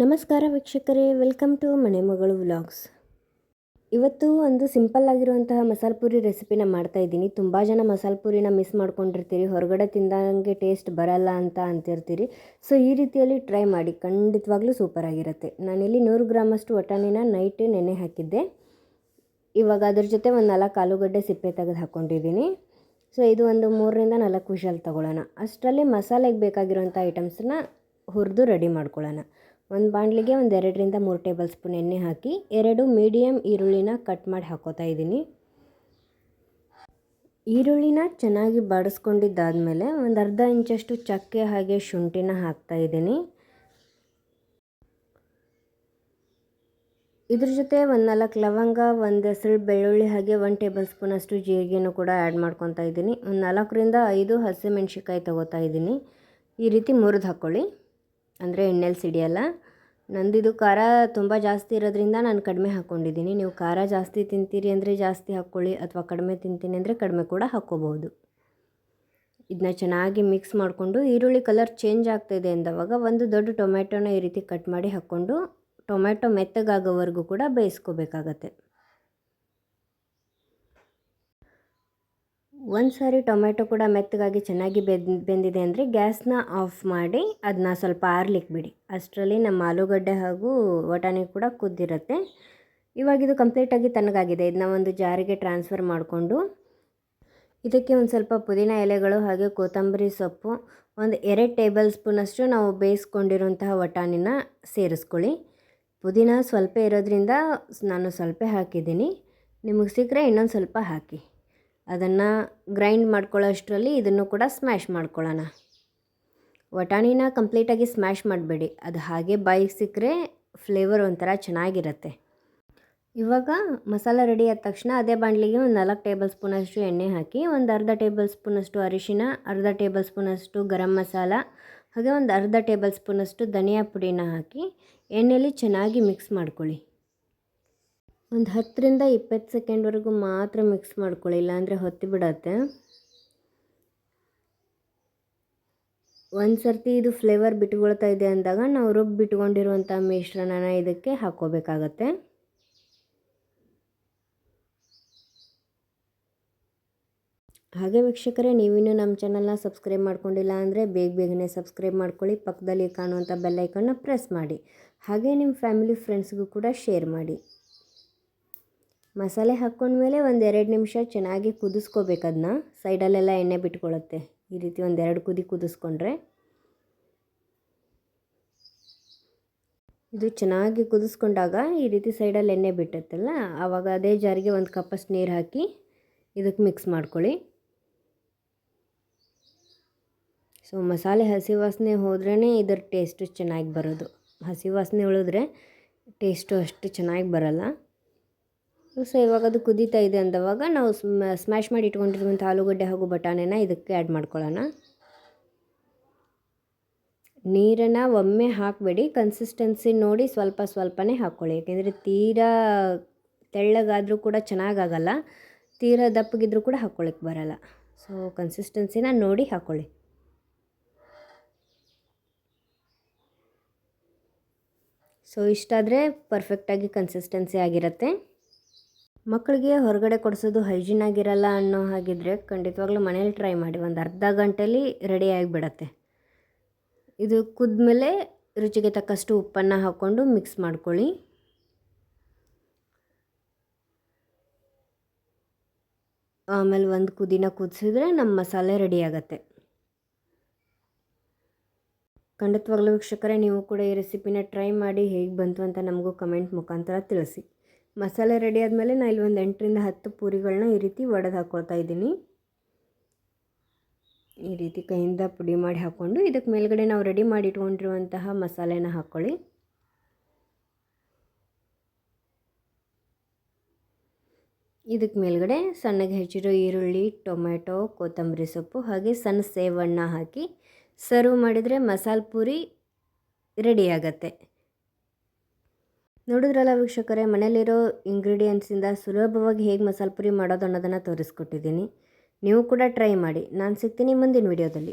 ನಮಸ್ಕಾರ ವೀಕ್ಷಕರೇ, welcome to ಮನೆ ಮಗಳು ವ್ಲಾಗ್ಸ್. ಇವತ್ತು ಒಂದು ಸಿಂಪಲ್ ಆಗಿರುವಂತಹ ಮಸಾಲೆ ಪೂರಿ ರೆಸಿಪಿನ ಮಾಡ್ತಾ ಇದ್ದೀನಿ. ತುಂಬ ಜನ ಮಸಾಲೆ ಪೂರಿನ ಮಿಸ್ ಮಾಡ್ಕೊಂಡಿರ್ತೀರಿ, ಹೊರಗಡೆ ತಿಂದಂಗೆ ಟೇಸ್ಟ್ ಬರಲ್ಲ ಅಂತ ಅಂತಿರ್ತೀರಿ. ಸೊ ಈ ರೀತಿಯಲ್ಲಿ ಟ್ರೈ ಮಾಡಿ, ಖಂಡಿತವಾಗ್ಲೂ ಸೂಪರ್ ಆಗಿರುತ್ತೆ. ನಾನಿಲ್ಲಿ 100 ಗ್ರಾಮಷ್ಟು ವಟಾಣಿನ ನೈಟ್ ನೆನೆ ಹಾಕಿದ್ದೆ. ಇವಾಗ ಅದ್ರ ಜೊತೆ ಒಂದು 4 ಆಲೂಗಡ್ಡೆ ಸಿಪ್ಪೆ ತೆಗೆದು ಹಾಕ್ಕೊಂಡಿದ್ದೀನಿ. ಸೊ ಇದು ಒಂದು 3ರಿಂದ 4 ವಿಷಲ್ ತೊಗೊಳ್ಳೋಣ. ಅಷ್ಟರಲ್ಲಿ ಮಸಾಲೆಗೆ ಬೇಕಾಗಿರುವಂಥ ಐಟಮ್ಸನ್ನ ಹುರಿದು ರೆಡಿ ಮಾಡ್ಕೊಳ್ಳೋಣ. ಒಂದು ಬಾಣಲಿಗೆ ಒಂದು 2ರಿಂದ 3 ಟೇಬಲ್ ಸ್ಪೂನ್ ಎಣ್ಣೆ ಹಾಕಿ 2 ಮೀಡಿಯಮ್ ಈರುಳ್ಳಿನ ಕಟ್ ಮಾಡಿ ಹಾಕೋತಾ ಇದ್ದೀನಿ. ಈರುಳ್ಳಿನ ಚೆನ್ನಾಗಿ ಬಾಡಿಸ್ಕೊಂಡಿದ್ದಾದಮೇಲೆ ಒಂದು ಅರ್ಧ ಇಂಚಷ್ಟು ಚಕ್ಕೆ ಹಾಗೆ ಶುಂಠಿನ ಹಾಕ್ತಾ ಇದ್ದೀನಿ. ಇದ್ರ ಜೊತೆ ಒಂದು 4 ಲವಂಗ, ಒಂದು ಎಸಳು ಬೆಳ್ಳುಳ್ಳಿ ಹಾಗೆ 1 ಟೇಬಲ್ ಸ್ಪೂನಷ್ಟು ಜೀರಿಗೆನೂ ಕೂಡ ಆ್ಯಡ್ ಮಾಡ್ಕೊತಾ ಇದ್ದೀನಿ. ಒಂದು 4ರಿಂದ 5 ಹಸಿಮೆಣ್ಸಿಕಾಯಿ ತೊಗೋತಾ ಇದ್ದೀನಿ. ಈ ರೀತಿ ಮುರಿದು ಹಾಕ್ಕೊಳ್ಳಿ, ಅಂದರೆ ಎಣ್ಣೆಲಿ ಸಿಡಿಯಲ್ಲ. ನಂದಿದು ಖಾರ ತುಂಬ ಜಾಸ್ತಿ ಇರೋದ್ರಿಂದ ನಾನು ಕಡಿಮೆ ಹಾಕ್ಕೊಂಡಿದ್ದೀನಿ. ನೀವು ಖಾರ ಜಾಸ್ತಿ ತಿಂತೀರಿ ಅಂದರೆ ಜಾಸ್ತಿ ಹಾಕ್ಕೊಳ್ಳಿ, ಅಥವಾ ಕಡಿಮೆ ತಿಂತೀನಿ ಅಂದರೆ ಕಡಿಮೆ ಕೂಡ ಹಾಕ್ಕೋಬಹುದು. ಇದನ್ನ ಚೆನ್ನಾಗಿ ಮಿಕ್ಸ್ ಮಾಡಿಕೊಂಡು ಈರುಳ್ಳಿ ಕಲರ್ ಚೇಂಜ್ ಆಗ್ತಾಯಿದೆ ಅಂದವಾಗ ಒಂದು ದೊಡ್ಡ ಟೊಮೆಟೊನ ಈ ರೀತಿ ಕಟ್ ಮಾಡಿ ಹಾಕ್ಕೊಂಡು ಟೊಮೆಟೊ ಮೆತ್ತಗಾಗೋವರೆಗೂ ಕೂಡ ಬೇಯಿಸ್ಕೋಬೇಕಾಗತ್ತೆ. ಒಂದು ಸಾರಿ ಟೊಮೆಟೊ ಕೂಡ ಮೆತ್ತಗಾಗಿ ಚೆನ್ನಾಗಿ ಬೆಂದಿದೆ ಅಂದರೆ ಗ್ಯಾಸ್ನ ಆಫ್ ಮಾಡಿ ಅದನ್ನ ಸ್ವಲ್ಪ ಆರ್ಲಿಕ್ಕೆ ಬಿಡಿ. ಅಷ್ಟರಲ್ಲಿ ನಮ್ಮ ಆಲೂಗಡ್ಡೆ ಹಾಗೂ ವಟಾಣಿ ಕೂಡ ಕುದ್ದಿರುತ್ತೆ. ಇವಾಗ ಇದು ಕಂಪ್ಲೀಟಾಗಿ ತಣ್ಣಗಾಗಿದೆ. ಇದನ್ನ ಒಂದು ಜಾರಿಗೆ ಟ್ರಾನ್ಸ್ಫರ್ ಮಾಡಿಕೊಂಡು ಇದಕ್ಕೆ ಒಂದು ಸ್ವಲ್ಪ ಪುದೀನ ಎಲೆಗಳು ಹಾಗೆ ಕೊತ್ತಂಬರಿ ಸೊಪ್ಪು, ಒಂದು 2 ಟೇಬಲ್ ಸ್ಪೂನಷ್ಟು ನಾವು ಬೇಯಿಸ್ಕೊಂಡಿರುವಂತಹ ವಟಾಣಿನ ಸೇರಿಸ್ಕೊಳ್ಳಿ. ಪುದೀನ ಸ್ವಲ್ಪ ಇರೋದ್ರಿಂದ ನಾನು ಸ್ವಲ್ಪ ಹಾಕಿದ್ದೀನಿ, ನಿಮಗೆ ಸಿಕ್ಕರೆ ಇನ್ನೊಂದು ಸ್ವಲ್ಪ ಹಾಕಿ. ಅದನ್ನು ಗ್ರೈಂಡ್ ಮಾಡ್ಕೊಳ್ಳೋ ಅಷ್ಟರಲ್ಲಿ ಇದನ್ನು ಕೂಡ ಸ್ಮ್ಯಾಶ್ ಮಾಡ್ಕೊಳ್ಳೋಣ. ವಟಾಣಿನ ಕಂಪ್ಲೀಟಾಗಿ ಸ್ಮ್ಯಾಶ್ ಮಾಡಬೇಡಿ, ಅದು ಹಾಗೆ ಬಾಯಿಗೆ ಸಿಕ್ಕರೆ ಫ್ಲೇವರ್ ಒಂಥರ ಚೆನ್ನಾಗಿರುತ್ತೆ. ಇವಾಗ ಮಸಾಲ ರೆಡಿ ಆದ ತಕ್ಷಣ ಅದೇ ಬಾಣಲಿಗೆ ಒಂದು 4 ಟೇಬಲ್ ಸ್ಪೂನಷ್ಟು ಎಣ್ಣೆ ಹಾಕಿ ಒಂದು ಅರ್ಧ ಟೇಬಲ್ ಸ್ಪೂನಷ್ಟು ಅರಿಶಿನ, ಅರ್ಧ ಟೇಬಲ್ ಸ್ಪೂನಷ್ಟು ಗರಂ ಮಸಾಲ ಹಾಗೆ ಒಂದು ಅರ್ಧ ಟೇಬಲ್ ಸ್ಪೂನಷ್ಟು ಧನಿಯಾ ಪುಡಿನ ಹಾಕಿ ಎಣ್ಣೆಯಲ್ಲಿ ಚೆನ್ನಾಗಿ ಮಿಕ್ಸ್ ಮಾಡ್ಕೊಳ್ಳಿ. ಒಂದು 10ರಿಂದ 20 ಸೆಕೆಂಡ್ವರೆಗೂ ಮಾತ್ರ ಮಿಕ್ಸ್ ಮಾಡ್ಕೊಳ್ಳಿ, ಇಲ್ಲಾಂದರೆ ಹೊತ್ತಿ ಬಿಡತ್ತೆ. ಒಂದು ಸರ್ತಿ ಇದು ಫ್ಲೇವರ್ ಬಿಟ್ಕೊಳ್ತಾ ಇದೆ ಅಂದಾಗ ನಾವು ಬಿಟ್ಕೊಂಡಿರುವಂಥ ಮಿಶ್ರಣನ ಇದಕ್ಕೆ ಹಾಕ್ಕೋಬೇಕಾಗತ್ತೆ. ಹಾಗೆ ವೀಕ್ಷಕರೇ, ನೀವಿನ್ನೂ ನಮ್ಮ ಚಾನಲ್ನ ಸಬ್ಸ್ಕ್ರೈಬ್ ಮಾಡ್ಕೊಂಡಿಲ್ಲ ಅಂದರೆ ಬೇಗನೆ ಸಬ್ಸ್ಕ್ರೈಬ್ ಮಾಡ್ಕೊಳ್ಳಿ. ಪಕ್ಕದಲ್ಲಿ ಕಾಣುವಂಥ ಬೆಲ್ ಐಕನ್ನ ಪ್ರೆಸ್ ಮಾಡಿ. ಹಾಗೆ ನಿಮ್ಮ ಫ್ಯಾಮಿಲಿ ಫ್ರೆಂಡ್ಸ್ಗೂ ಕೂಡ ಶೇರ್ ಮಾಡಿ. ಮಸಾಲೆ ಹಾಕ್ಕೊಂಡ್ಮೇಲೆ ಒಂದು 2 ನಿಮಿಷ ಚೆನ್ನಾಗಿ ಕುದಿಸ್ಕೋಬೇಕು. ಅದನ್ನ ಸೈಡಲ್ಲೆಲ್ಲ ಎಣ್ಣೆ ಬಿಟ್ಕೊಳ್ಳುತ್ತೆ. ಈ ರೀತಿ ಒಂದು 2 ಕುದಿ ಕುದಿಸ್ಕೊಂಡ್ರೆ ಇದು ಚೆನ್ನಾಗಿ ಕುದಿಸ್ಕೊಂಡಾಗ ಈ ರೀತಿ ಸೈಡಲ್ಲಿ ಎಣ್ಣೆ ಬಿಟ್ಟತ್ತಲ್ಲ, ಆವಾಗ ಅದೇ ಜಾರಿಗೆ ಒಂದು ಕಪ್ಪಷ್ಟು ನೀರು ಹಾಕಿ ಇದಕ್ಕೆ ಮಿಕ್ಸ್ ಮಾಡ್ಕೊಳ್ಳಿ. ಸೊ ಮಸಾಲೆ ಹಸಿ ವಾಸನೆ ಹೋದ್ರೇ ಇದರ ಟೇಸ್ಟು ಚೆನ್ನಾಗಿ ಬರೋದು. ಹಸಿ ವಾಸನೆ ಉಳಿದ್ರೆ ಟೇಸ್ಟು ಅಷ್ಟು ಚೆನ್ನಾಗಿ ಬರಲ್ಲ. ಸೊ ಇವಾಗ ಅದು ಕುದೀತಾ ಇದೆ ಅಂದವಾಗ ನಾವು ಸ್ಮ್ಯಾಶ್ ಮಾಡಿ ಇಟ್ಕೊಂಡಿರುವಂಥ ಆಲೂಗಡ್ಡೆ ಹಾಗೂ ಬಟಾಣಿನ ಇದಕ್ಕೆ ಆ್ಯಡ್ ಮಾಡ್ಕೊಳ್ಳೋಣ. ನೀರನ್ನು ಒಮ್ಮೆ ಹಾಕಬೇಡಿ, ಕನ್ಸಿಸ್ಟೆನ್ಸಿ ನೋಡಿ ಸ್ವಲ್ಪ ಸ್ವಲ್ಪನೇ ಹಾಕ್ಕೊಳ್ಳಿ. ಯಾಕೆಂದರೆ ತೀರಾ ತೆಳ್ಳಗಾದರೂ ಕೂಡ ಚೆನ್ನಾಗಾಗಲ್ಲ, ತೀರಾ ದಪ್ಪಗಿದ್ರೂ ಕೂಡ ಹಾಕ್ಕೊಳ್ಳಿಕ್ಕೆ ಬರಲ್ಲ. ಸೊ ಕನ್ಸಿಸ್ಟೆನ್ಸಿನ ನೋಡಿ ಹಾಕ್ಕೊಳ್ಳಿ. ಸೊ ಇಷ್ಟಾದರೆ ಪರ್ಫೆಕ್ಟಾಗಿ ಕನ್ಸಿಸ್ಟೆನ್ಸಿ ಆಗಿರುತ್ತೆ. ಮಕ್ಕಳಿಗೆ ಹೊರಗಡೆ ಕೊಡಿಸೋದು ಹೈಜೀನ್ ಆಗಿರಲ್ಲ ಅನ್ನೋ ಹಾಗಿದ್ರೆ ಖಂಡಿತವಾಗ್ಲೂ ಮನೇಲಿ ಟ್ರೈ ಮಾಡಿ. ಒಂದು ಅರ್ಧ ಗಂಟೆಯಲ್ಲಿ ರೆಡಿ ಆಗಿಬಿಡತ್ತೆ. ಇದು ಕುದ್ಮೇಲೆ ರುಚಿಗೆ ತಕ್ಕಷ್ಟು ಉಪ್ಪನ್ನು ಹಾಕ್ಕೊಂಡು ಮಿಕ್ಸ್ ಮಾಡ್ಕೊಳ್ಳಿ. ಆಮೇಲೆ ಒಂದು ಕುದಿನ ಕುದಿಸಿದ್ರೆ ನಮ್ಮ ಮಸಾಲೆ ರೆಡಿ ಆಗುತ್ತೆ. ಖಂಡಿತವಾಗ್ಲೂ ವೀಕ್ಷಕರೇ, ನೀವು ಕೂಡ ಈ ರೆಸಿಪಿನ ಟ್ರೈ ಮಾಡಿ ಹೇಗೆ ಬಂತು ಅಂತ ನಮಗೂ ಕಮೆಂಟ್ ಮುಖಾಂತರ ತಿಳಿಸಿ. ಮಸಾಲೆ ರೆಡಿ ಆದಮೇಲೆ ನಾನು ಇಲ್ಲಿ ಒಂದು 8ರಿಂದ 10 ಪೂರಿಗಳನ್ನ ಈ ರೀತಿ ಒಡೆದು ಹಾಕ್ಕೊಳ್ತಾ ಇದ್ದೀನಿ. ಈ ರೀತಿ ಕೈಯಿಂದ ಪುಡಿ ಮಾಡಿ ಹಾಕ್ಕೊಂಡು ಇದಕ್ಕೆ ಮೇಲ್ಗಡೆ ನಾವು ರೆಡಿ ಮಾಡಿ ಇಟ್ಕೊಂಡಿರುವಂತಹ ಮಸಾಲೆನ ಹಾಕ್ಕೊಳ್ಳಿ. ಇದಕ್ಕೆ ಮೇಲ್ಗಡೆ ಸಣ್ಣಗೆ ಹೆಚ್ಚಿರೋ ಈರುಳ್ಳಿ, ಟೊಮೆಟೊ, ಕೊತ್ತಂಬರಿ ಸೊಪ್ಪು ಹಾಗೆ ಸಣ್ಣ ಸೇವಣ್ಣ ಹಾಕಿ ಸರ್ವ್ ಮಾಡಿದರೆ ಮಸಾಲೆ ಪೂರಿ ರೆಡಿ ಆಗತ್ತೆ. ನೋಡಿದ್ರಲ್ಲ ವೀಕ್ಷಕರೇ, ಮನೇಲಿರೋ ಇಂಗ್ರೀಡಿಯೆಂಟ್ಸಿಂದ ಸುಲಭವಾಗಿ ಹೇಗೆ ಮಸಾಲೆ ಪುರಿ ಮಾಡೋದು ಅನ್ನೋದನ್ನು ತೋರಿಸ್ಕೊಟ್ಟಿದ್ದೀನಿ. ನೀವು ಕೂಡ ಟ್ರೈ ಮಾಡಿ. ನಾನು ಸಿಗ್ತೀನಿ ಮುಂದಿನ ವಿಡಿಯೋದಲ್ಲಿ.